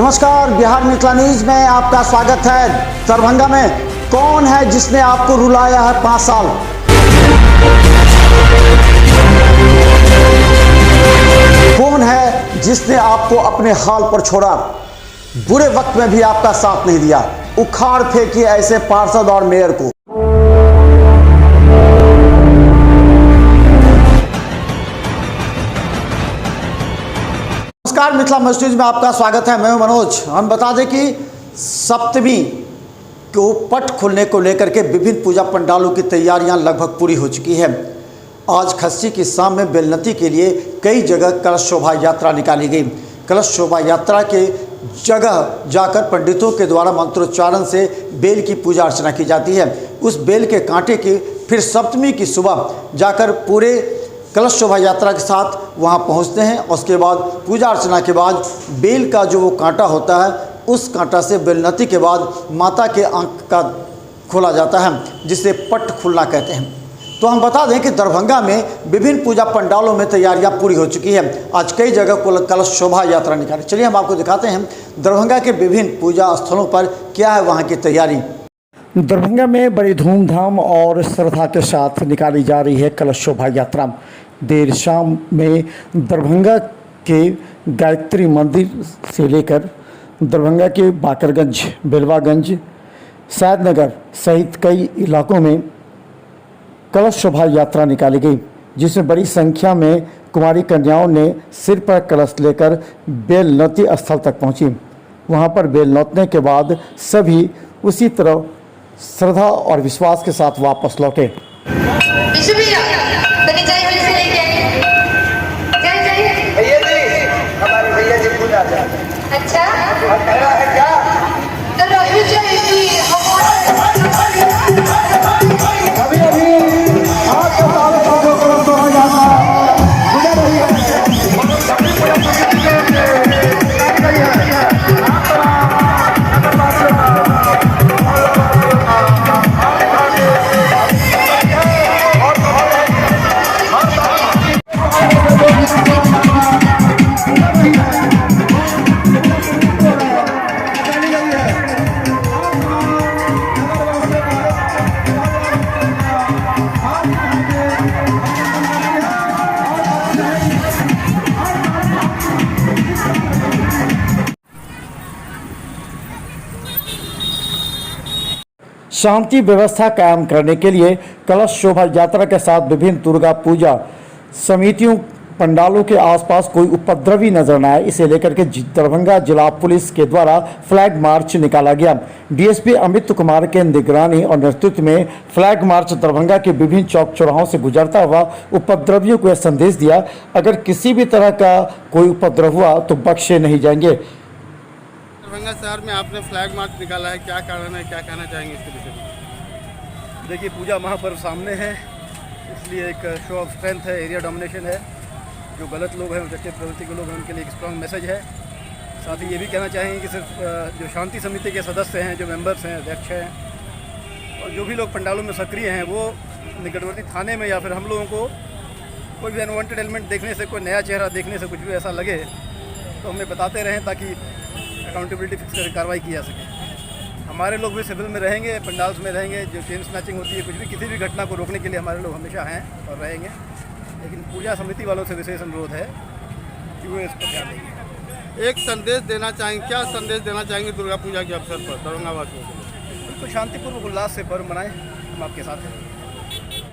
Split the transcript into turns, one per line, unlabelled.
नमस्कार, बिहार मिथिला न्यूज में आपका स्वागत है। दरभंगा में कौन है जिसने आपको रुलाया है 5 साल? कौन है जिसने आपको अपने हाल पर छोड़ा? बुरे वक्त में भी आपका साथ नहीं दिया। उखाड़ फेंकिए ऐसे पार्षद और मेयर को। नमस्कार, मिथिला न्यूज में आपका स्वागत है। मैं हूं मनोज। हम बता दें कि सप्तमी को पट खुलने को लेकर के विभिन्न पूजा पंडालों की तैयारियां लगभग पूरी हो चुकी है। आज खस्सी की शाम में बेलनती के लिए कई जगह कलश शोभा यात्रा निकाली गई। कलश शोभा यात्रा के जगह जाकर पंडितों के द्वारा मंत्रोच्चारण से बेल की पूजा अर्चना की जाती है। उस बेल के कांटे की फिर सप्तमी की सुबह जाकर पूरे कलश शोभा यात्रा के साथ वहां पहुंचते हैं। उसके बाद पूजा अर्चना के बाद बेल का जो वो कांटा होता है, उस कांटा से बेलनती के बाद माता के आंख का खोला जाता है, जिसे पट खुलना कहते हैं। तो हम बता दें कि दरभंगा में विभिन्न पूजा पंडालों में तैयारियां पूरी हो चुकी है। आज कई जगह कलश शोभा यात्रा निकाली। चलिए हम आपको दिखाते हैं दरभंगा के विभिन्न पूजा स्थलों पर क्या है वहाँ की तैयारी। दरभंगा में बड़ी धूमधाम और श्रद्धा के साथ निकाली जा रही है कलश शोभा यात्रा। देर शाम में दरभंगा के गायत्री मंदिर से लेकर दरभंगा के बाकरगंज, बेलवागंज, सैदनगर सहित कई इलाकों में कलश शोभा यात्रा निकाली गई, जिसमें बड़ी संख्या में कुमारी कन्याओं ने सिर पर कलश लेकर बेलनती स्थल तक पहुंची। वहां पर बेल नौतने के बाद सभी उसी तरह श्रद्धा और विश्वास के साथ वापस लौटे।
अच्छा है क्या?
अभी आपके सारे कामों को रद्द हो जाता है। गुजर रही है। शांति व्यवस्था कायम करने के लिए कलश शोभा यात्रा के साथ विभिन्न दुर्गा पूजा समितियों पंडालों के आसपास कोई उपद्रवी नजर न आए, इसे लेकर के दरभंगा जिला पुलिस के द्वारा फ्लैग मार्च निकाला गया। डीएसपी अमित कुमार के निगरानी और नेतृत्व में फ्लैग मार्च दरभंगा के विभिन्न चौक चौराहों से गुजरता हुआ उपद्रवियों को यह संदेश दिया, अगर किसी भी तरह का कोई उपद्रव हुआ तो बख्शे नहीं जाएंगे।
दरभंगा शहर में आपने फ्लैग मार्च निकाला है, क्या कारण है, क्या कहना चाहेंगे इसके विषय में?
देखिए, पूजा महापर्व सामने है, इसलिए एक शो ऑफ स्ट्रेंथ है, एरिया डोमिनेशन है। जो गलत लोग हैं, उच्च प्रवृत्ति के लोग हैं, उनके लिए एक स्ट्रॉन्ग मैसेज है। साथ ही ये भी कहना चाहेंगे कि सिर्फ जो शांति समिति के सदस्य हैं, जो मेंबर्स हैं, अध्यक्ष हैं, और जो भी लोग पंडालों में सक्रिय हैं, वो निकटवर्ती थाने में या फिर हम लोगों को कोई भी अनवांटेड एलिमेंट देखने से, कोई नया चेहरा देखने से कुछ भी ऐसा लगे तो हमें बताते रहें, ताकि अकाउंटेबिलिटी फिक्स करके कार्रवाई की जा सके। हमारे लोग भी सिविल में रहेंगे, पंडाल्स में रहेंगे। जो चेन स्नैचिंग होती है, कुछ भी किसी भी घटना को रोकने के लिए हमारे लोग हमेशा हैं और रहेंगे। लेकिन पूजा समिति वालों से विशेष अनुरोध है कि वो इस पर ध्यान देंगे।
एक संदेश देना चाहेंगे, क्या संदेश देना चाहेंगे दुर्गा पूजा के अवसर पर दरभंगा वासियों को?
बिल्कुल शांतिपूर्वक उल्लास से पर्व मनाएं, हम आपके साथ हैं।